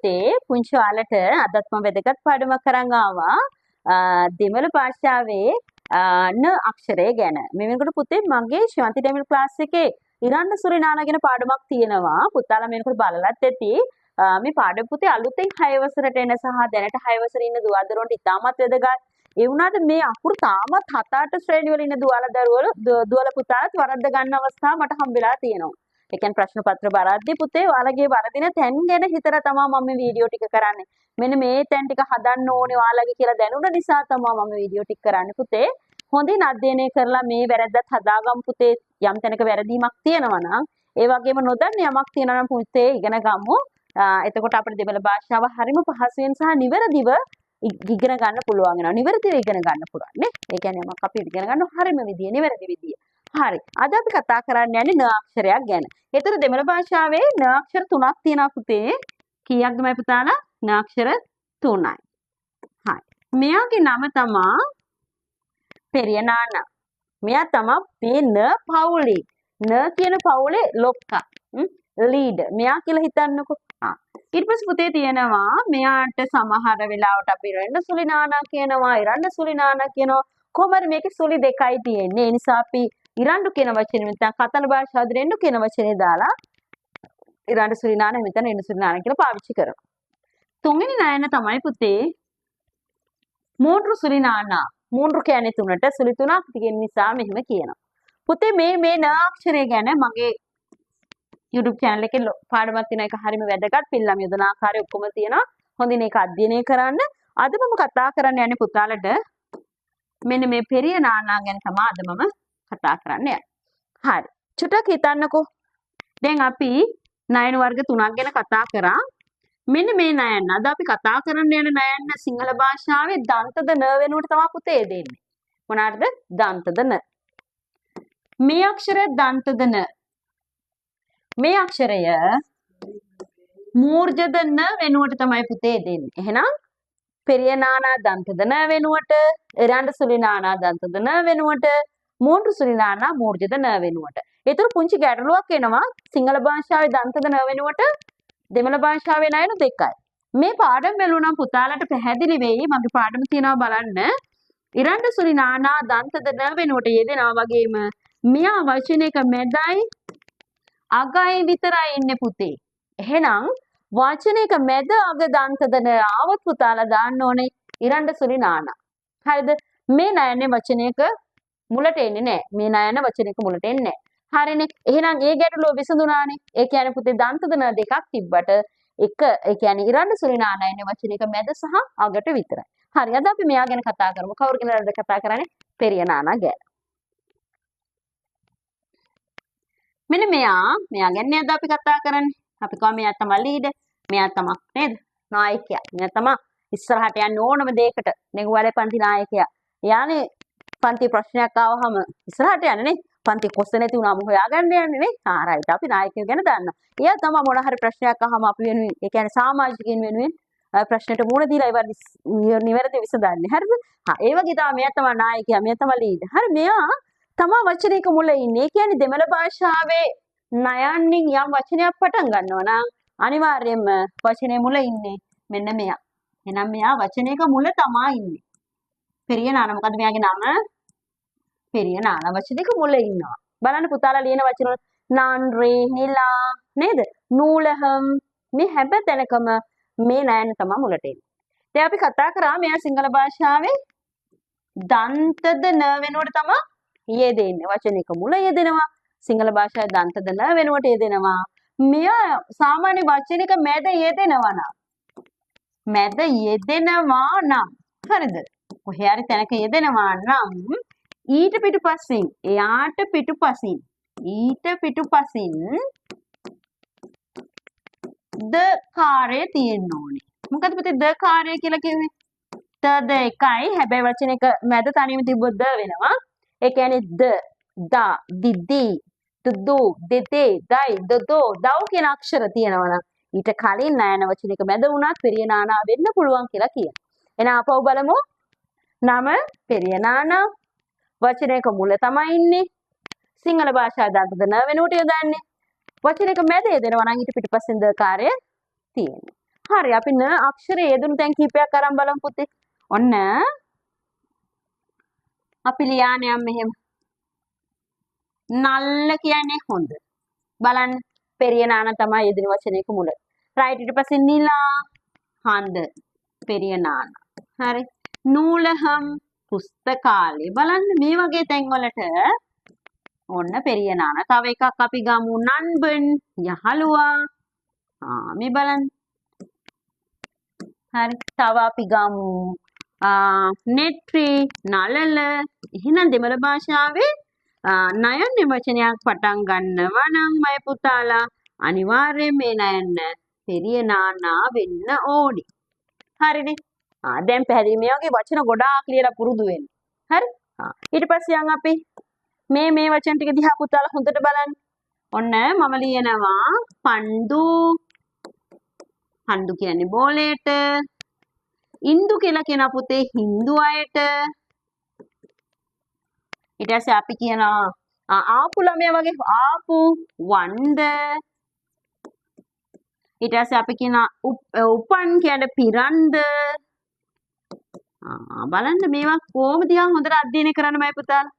පුතේ පුංචි ඔයාලට අදත් මම වැදගත් පාඩමක් අරන් ආවා දෙමළ භාෂාවේ න අක්ෂරය ගැන. මේ වෙනකොට පුතේ මගේ ශාන්ති ඩෙමල් ක්ලාස් එකේ ඉරන්න සුරිනානා ගැන පාඩමක් තියෙනවා. පුතාලා මේ වෙනකොට බලලත් ඇති. මේ පාඩම පුතේ අලුතෙන් 6 වසරට එන සහ දැනට 6 වසරේ ඉන්න දුවල් දරුවන්ට ඉතාමත් වැදගත්. ඒ වුණාට මේ අකුරු තාමත් 7-8 ශ්‍රේණි වල ඉන්න දුවල පුතාලත් වරද්ද ගන්න අවස්ථාව මට හම්බෙලා තියෙනවා. ඒ කියන්නේ ප්‍රශ්න පත්‍ර බරද්දී පුතේ ඔයාලගේ වරදින තැන් ගැන හිතලා තමයි මම මේ වීඩියෝ ටික කරන්නේ. මෙන්න මේ තැන් ටික හදන්න ඕනේ ඔයාලගේ කියලා දැනුණ නිසා තමයි මම වීඩියෝ ටික කරන්නේ පුතේ. හොඳින් අධ්‍යයනය කරලා මේ වැරද්දත් හදාගමු පුතේ. යම් තැනක වැරදීමක් තියෙනවා නම් ඒ වගේම නොදන්න යමක් තියෙනවා නම් පුතේ ඉගෙන ගමු. එතකොට අපිට දෙමළ භාෂාව හරිම පහසුවෙන් සහ නිවැරදිව ඉගෙන ගන්න පුළුවන් වෙනවා. නිවැරදිව ඉගෙන ගන්න පුළුවන් නේ. ඒ කියන්නේ යමක් අපි ඉගෙන ගන්න හරිම විදිය, නිවැරදි විදිය. හරි. අද අපි කතා කරන්න යන්නේ න අක්ෂරයක් ගැන. ඒතර දෙමළ භාෂාවේ න අක්ෂර 3ක් තියෙනවා පුතේ. කීයක්ද මම පුතාලා? න අක්ෂර 3යි. හරි. මෙයාගේ නම තමා පෙරියනානා. මෙයා තමයි මේ න පවුලේ. න කියන පවුලේ ලොක්කා. ලීඩ්. මෙයා කියලා හිතන්නකෝ. ඊට පස්සේ පුතේ තියෙනවා මෙයාට සමහර වෙලාවට අපි ඉරන්න සුලිනානා කියනවා, ඉරන්න සුලිනානා කියනවා. කොහොම හරි මේකේ සුලි දෙකයි තියෙන්නේ. ඒ නිසා අපි ඉරන්ඩු කියන වචනේ නැත්නම් කතන භාෂාවේ රෙන්ඩු කියන වචනේ දාලා ඉරන්ඩු සුලිනානා මෙතන එන්න සුලිනානා කියලා පාවිච්චි කරනවා. තුන්වෙනි නයන තමයි පුතේ මූන්රු සුලිනානා. මූන්රු කියන්නේ තුනට සුලි තුනක් තියෙන නිසා මෙහෙම කියනවා. පුතේ මේ න අක්ෂරය ගැන මගේ YouTube channel එකේ පාඩමක් තියෙන එක හරියම වැදගත්. පිළිලම් යොදන ආකාරය ඔක්කොම තියෙනවා. හොඳින් ඒක අධ්‍යයනය කරන්න. අද මම කතා කරන්න යන්නේ පුතාලට මෙන්න මේ පෙරිය නානා ගැන තමයි අද මම කතා කරන්න යන්නේ. හරි. චුට්ටක් හිතන්නකෝ. දැන් අපි නයන වර්ග 3ක් ගැන කතා කරා. මෙන්න මේ නයන අද අපි කතා කරන්න යන නයන සිංහල භාෂාවේ දන්තද න වෙනුවට තමයි පුතේ දෙන්නේ. මොනවාද? දන්තද න. මේ අක්ෂරය දන්තද න. මේ අක්ෂරය මූර්ජද න වෙනුවට තමයි පුතේ දෙන්නේ. එහෙනම් පෙරිය නානා දන්තද න වෙනුවට, ඉරන්ඩ සුලිනානා දන්තද න වෙනුවට, මූන්රු සුලිනානා මූර්ජද න වෙනුවට. ඒතර පුංචි ගැටලුවක් එනවා සිංහල භාෂාවේ දන්තද න වෙනුවට දෙමළ භාෂාවේ නයන දෙකයි. මේ පාඩම බැලුවනම් පුතාලට පැහැදිලි වෙයි. මගේ පාඩම තියෙනවා බලන්න. ඉරන්ඩ සුලිනානා දන්තද න වෙනුවට යෙදෙනවා වගේම මෙයා වචනයක මැදයි අගයි විතරයි ඉන්නේ පුතේ. එහෙනම් වචනයක මැද අග දන්තද න ආවොත් පුතාලා දාන්න ඕනේ ඉරන්ඩ සුලිනානා. හරිද? මේ නයනේ වචනයක මුලට එන්නේ නැහැ. මේ නයන වචනයක මුලට එන්නේ නැහැ. හරිනේ. එහෙනම් ඒ ගැටලුව විසඳුණානේ. ඒ කියන්නේ පුතේ දන්තද න දෙකක් තිබ්බට එක ඒ කියන්නේ ඉරන්ඩ සුලිනානා ඉන්නේ වචනයක මැද සහ අගට විතරයි. හරි. අද අපි මෙයා ගැන කතා කරමු. කවුරු ගැනද කතා කරන්නේ? පෙරිය නානා ගැන. මෙන්න මෙයා ගැන නේද අපි කතා කරන්නේ. අපි කව මෙයා තමයි ලීඩර්. මෙයා තමයි නේද? නායකයා. මෙයා තමයි ඉස්සරහට යන්න ඕනම දෙයකට නෙගුවලේ පන්ති නායකයා. එයානේ පන්ති ප්‍රශ්නයක් ආවහම ඉස්සරහට යන්නේ නේ. පන්ති කොස්ස නැති වුණාම හොයාගන්න යන්නේ නේ. රයිට්. අපි නායකයෝ ගැන දන්නවා. එයා තමයි මොන හරි ප්‍රශ්නයක් අහම අපි වෙනුවෙන් ඒ කියන්නේ සමාජිකයින් වෙනුවෙන් ප්‍රශ්නෙට මුහුණ දීලා ඒවා නිවැරදි විසඳන්නේ. හරිද? ඒ වගේ තමයි මෙයා තමයි නායකයා. මෙයා තමයි ලීඩර්. හරි මෙයා තමා වචනයක මුල ඉන්නේ. ඒ කියන්නේ දෙමළ භාෂාවේ නයන්නින් යම් වචනයක් පටන් ගන්නවා නම් අනිවාර්යයෙන්ම වචනේ මුල ඉන්නේ මෙන්න මෙයා. එහෙනම් මෙයා වචනයක මුල තමා ඉන්නේ. පෙරිය නානා මොකද්ද මෙයාගේ නම? පෙරිය නානා වචනයක මුල ඉන්නවා. බලන්න පුතාලා ලියන වචන වල නාන්රේ, නිලා නේද? නූලහම් මේ හැම තැනකම මේ නයන තමයි මුලට එන්නේ. දැන් අපි කතා කරා මෙයා සිංහල භාෂාවේ දන්තද න වෙනුවට තමයි යෙදෙන්නේ. වචනයක මුල යෙදෙනවා. සිංහල භාෂාවේ දන්තද න වෙනුවට යෙදෙනවා. මෙයා සාමාන්‍ය වචනයක මැද යෙදෙනවා නම් හරිද? කොහේ හරි තැනක යෙදෙනවා නම් ඊට පිටුපසින් ද කාර්යය තියෙන්න ඕනේ. මොකද පුතේ ද කාර්යය කියලා කියන්නේ? ද එකයි. හැබැයි වචනයක මැද තනියම තිබ්බොත් ද වෙනවා. ඒ කියන්නේ ද, දා, දිදි, දුදු, දෙදේ, දයි, දොදෝ, දව් කියන අක්ෂර තියෙනවා නම් ඊට කලින් නයන වචනයක මැද වුණත් පෙරිය නානා වෙන්න පුළුවන් කියලා කියනවා. එහෙනම් අපව බලමු. නම පෙරිය නානා වචනයක මුල තමයි ඉන්නේ. සිංහල භාෂාව දන්තද න වෙනුවට යොදන්නේ. වචනයක මැද යෙදෙනවා නම් ඊට පිටපස්සෙන් ද කාර්යය තියෙනවා. හරි අපි න අක්ෂරය යෙදුණු තැන් කිහිපයක් අරන් බලමු පුතේ. ඔන්න අපි ලියාන යම් මෙහෙම. නල්ල කියන්නේ හොඳ. බලන්න පෙරිය නාන තමයි යෙදෙන වචනයක මුල. රයිට් ඊට පස්සේ නිලා හඳ පෙරිය නාන. හරි. නූලහම් පුස්තකාලේ. බලන්න මේ වගේ තැන් වලට ඔන්න පෙරිය නාන. තව එකක් අපි ගමු නන්බන් යහළුවා. මේ බලන්න. හරි. තව අපි ගමු නෙට්‍රි නලල. එහෙනම් දෙමළ භාෂාවේ නයන්න වචනයක් පටන් ගන්නවා නම් මය පුතාලා අනිවාර්යයෙන් මේ නයන්න පෙරිය නානා වෙන්න ඕනි. හරිනේ. දැන් පැහැදිලි මේ වගේ වචන ගොඩාක් ලියලා පුරුදු වෙන්න. හරි? ඊට පස්සේ යන් අපි මේ වචන ටික දිහා පුතාලා හොඳට බලන්න. ඔන්න මම ලියනවා පන්දු. පන්දු කියන්නේ බෝලයට. ඉන්දු කියලා කියන පුතේ හින්දු අයට. ඊට පස්සේ අපි කියනවා ආපු ළමයා වගේ ආපු වණ්ඩ. ඊට පස්සේ අපි කියනවා උපන් කියන්නේ පිරන්ද. බලන්න මේවා කොහොමද තියා හොඳට අධ්‍යයනය කරන්න මයි පුතාලා.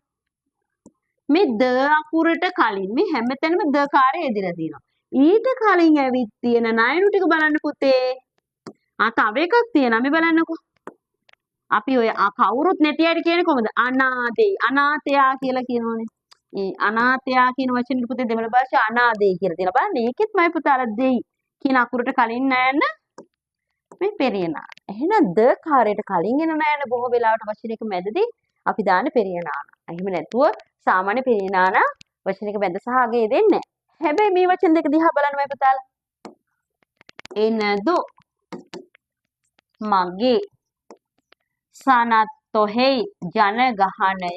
මේ ද අකුරට කලින් මේ හැමතැනම ද කාර්යය යෙදලා තියෙනවා. ඊට කලින් ඇවිත් තියෙන නයනු ටික බලන්න පුතේ. තව එකක් තියෙනවා මේ බලන්නකෝ. අපි ඔය කවුරුත් නැති අයට කියන්නේ කොහොමද? අනාදේ අනාතයා කියලා කියනෝනේ. ඒ අනාතයා කියන වචනේ පුතේ දෙමළ භාෂාවේ අනාදේ කියලා තියෙනවා. බලන්න ඒකෙත් මයි පුතාලා දෙයි කියන අකුරට කලින් නෑන මේ පෙරියනා. එහෙනම් ද කාර්යයට කලින් එන නෑන බොහෝ වෙලාවට වචනයක මැදදී අපි දාන පෙරියනාන. එහෙම නැතුව සාමාන්‍ය පෙරියනාන වචනයක මැද සහ අගේ දෙන්නේ නැහැ. හැබැයි මේ වචන දෙක දිහා බලන්න මයි පුතාලා. එනදු මගේ සනත්තොහෙයි ජනගහනය.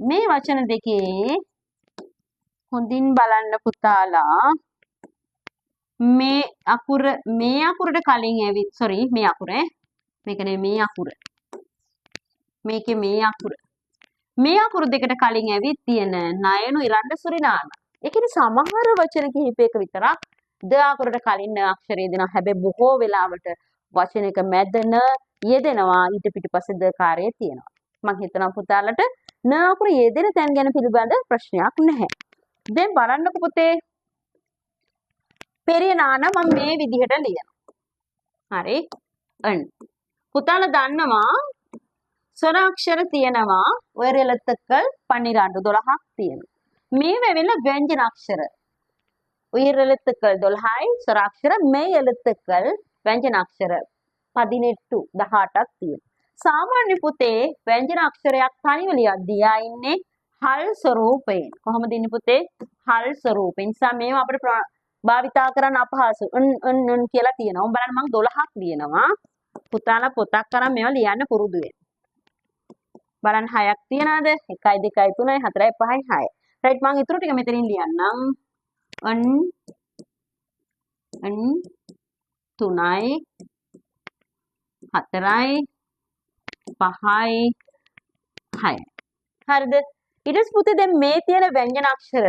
මේ වචන දෙකේ හොඳින් බලන්න පුතාලා. මේ අකුරට කලින් ඇවිත් මේ අකුර මේක නෙමෙයි මේ අකුර. මේකේ මේ අකුර. මේ අකුරු දෙකට කලින් ඇවිත් තියෙන නයනු ඉරණ්ඩ සුරිනාන. ඒ කියන්නේ සමහර වචන කිහිපයක විතරක් ද අකුරට කලින් න අක්ෂරය දෙනවා. හැබැයි බොහෝ වෙලාවට වචනයක මැද න යෙදෙනවා. ඊට පිටිපස්සේ ද කාර්යය තියෙනවා. මම හිතනවා පුතාලට න අකුර යෙදෙන තැන් ගැන පිළිබඳ ප්‍රශ්නයක් නැහැ. දැන් බලන්නකො පුතේ. පෙරිය නාන මම මේ විදිහට ලියනවා. හරි. පුතාලා දන්නවා ස්වරාක්ෂර තියෙනවා ඔය எழுத்துக்கள் 12ක් තියෙනවා. මේ වෙවෙලා ව්‍යංජන අක්ෂර. உயிர் எழுத்துக்கள் 12යි ස්වරාක්ෂර මේ எழுத்துக்கள் ව්‍යංජන අක්ෂර 18ක් තියෙනවා. සාමාන්‍ය පුතේ ව්‍යංජන අක්ෂරයක් තනිව ලියද්දී ඉන්නේ හල් ස්වරූපයෙන්. කොහොමද ඉන්නේ පුතේ? හල් ස්වරූපයෙන්. නිසා මේවා අපිට භාවිතා කරන්න අපහසු. උන් කියලා තියෙනවා. බලන්න මම 12ක් ලියනවා. පුතාලා පොතක් අරන් මේවා ලියන්න පුරුදු වෙන්න. බලන්න 6ක් තියනවාද? 1 2 3 4 5 6. රයිට් මම ඊටු ටික මෙතනින් ලියන්නම්. අන් 3යි 4යි 5යි 6යි. හරිද? ඊට පස්සේ පුතේ දැන් මේ තියෙන ව්‍යංජන අක්ෂර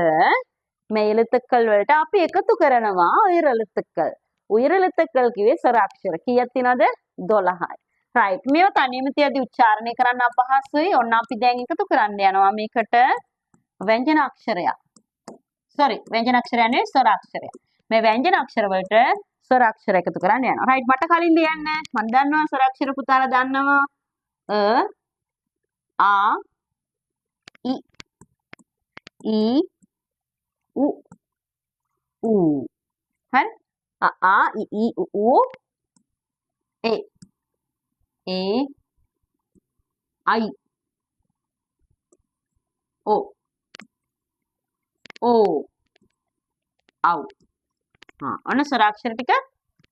මේ எழுத்துக்கள் වලට අපි එකතු කරනවා උயிர் எழுத்துக்கள். උயிர் எழுத்துக்கள் කිව්වේ ස්වර අක්ෂර. කීයක් තියෙනවද? 12යි. රයිට්. මේවා තනියම තියදී උච්චාරණය කරන්න අපහසුයි. ඔන්න අපි දැන් එකතු කරන්න යනවා මේකට ව්‍යංජන අක්ෂරයක්. ව්‍යංජන අක්ෂරය නෙවෙයි ස්වර අක්ෂරය. මේ ව්‍යංජන අක්ෂර වලට ස්වර අක්ෂර එකතු කරන්න යනවා. රයිට් මට කලින් ලියන්න. මම දන්නවා ස්වර අක්ෂර පුතාලා දන්නවා. ආ යි ඊ උ ඌ. හරි? ආ යි ඊ උ ඌ ඒ අයි ඕ ඕ අව්. ඔන්න ස්වරාක්ෂර ටික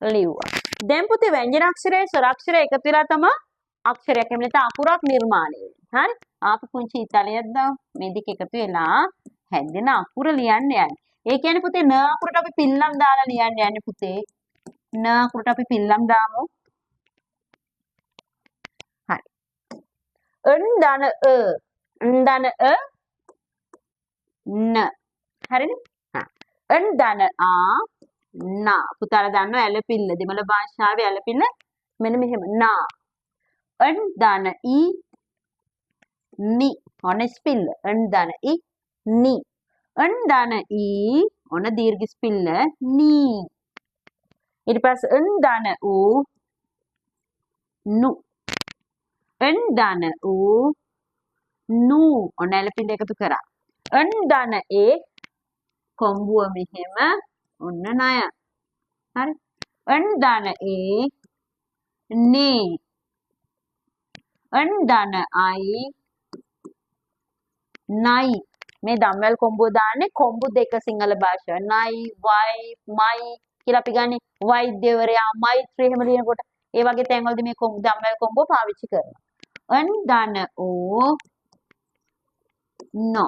ලිව්වා. දැන් පුතේ ව්‍යංජන අක්ෂරයේ ස්වරාක්ෂර එකතු වෙලා තමයි අක්ෂරයක් එහෙම නැත්නම් අකුරක් නිර්මාණය වෙන්නේ. හරි? ආපු පුංචි ඉතාලියක් දාමු. මේ දෙක එකතු වෙලා හැදෙන අකුර ලියන්න යන්නේ. ඒ කියන්නේ පුතේ න අකුරට අපි පිල්ලම් දාලා ලියන්න යන්නේ පුතේ. න අකුරට අපි පිල්ලම් දාමු. හරි. දන දන න. හරිනේ? දන ආ නා. පුතාලා දන්නවා ඇලපිල්ල. දෙමළ භාෂාවේ ඇලපිල්ල මෙන්න මෙහෙම නා. අන් දාන ඊ ni. ඔන්න ස්පිල්ල. අන් දාන ඊ ni. අන් දාන ඊ ඔන්න දීර්ඝ ස්පිල්ල නී. ඊට පස්සේ අන් දාන ඌ nu. අන් දාන ඌ nu. ඔන්න ඇලපිල්ල එකතු කරා. අන් දාන ඒ කොම්බුව මෙහෙම ඔන්න ණය. හරි. අන් දාන ඒ නේ. අන් දාන අයි නයි. මේ දම්වැල් කොම්බුව දාන්නේ කොම්බු දෙක සිංහල භාෂාව. නයි, වයි, මයි කියලා අපි ගන්නේ වෛද්‍යවරයා, මෛත්‍රී එහෙම ලියනකොට ඒ වගේ තැන්වලදී මේ දම්වැල් කොම්බුව පාවිච්චි කරනවා. අන් දාන ඕ no.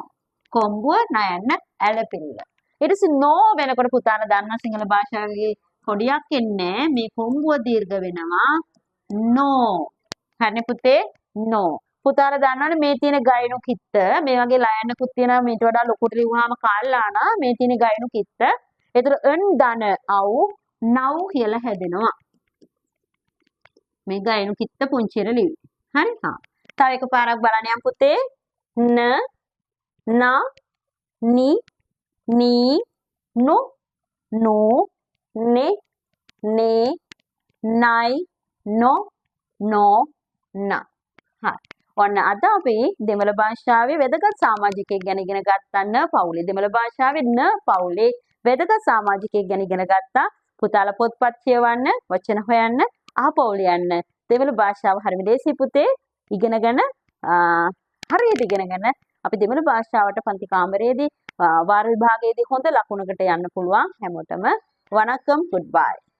කොම්බුව නයන්න ඇලපිල්ල. ඊට පස්සේ no වෙනකොට පුතාලා දන්නා සිංහල භාෂාවේ පොඩියක් එන්නේ මේ කොම්බුව දීර්ඝ වෙනවා no. හරිනේ පුතේ no. පුතාලා දන්නවනේ මේ තියෙන ගයිනු කිත්ත මේ වගේ ලයන්නකුත් තියෙනවා මීට වඩා ලොකුට ලිව්වහම කාල්ලානා මේ තියෙන ගයිනු කිත්ත. ඒතර අන් දන අව් නව් කියලා හැදෙනවා. මේ ගයිනු කිත්ත පුංචියට ලිව්වේ. හරි? හා. තව එකපාරක් බලන්න යම් පුතේ. න නා ni nii nu nu ne ne nai no no na. හරි. ඔන්න අද අපි දෙමළ භාෂාවේ වැදගත් සමාජිකයෙක් ගැන ඉගෙන ගත්තා. න පවුලේ දෙමළ භාෂාවේ න පවුලේ වැදගත් සමාජිකයෙක් ගැන ඉගෙන ගත්තා. පුතාලා පොත්පත් කියවන්න, වචන හොයන්න, අහපවුල යන්න. දෙමළ භාෂාව හරිම දේශී පුතේ ඉගෙනගෙන හරියට ඉගෙනගෙන අපි දෙමළ භාෂාවට පන්ති කාමරයේදී වාර විභාගයේදී හොඳ ලකුණකට යන්න පුළුවන් හැමෝටම. වණක්කම්, goodbye.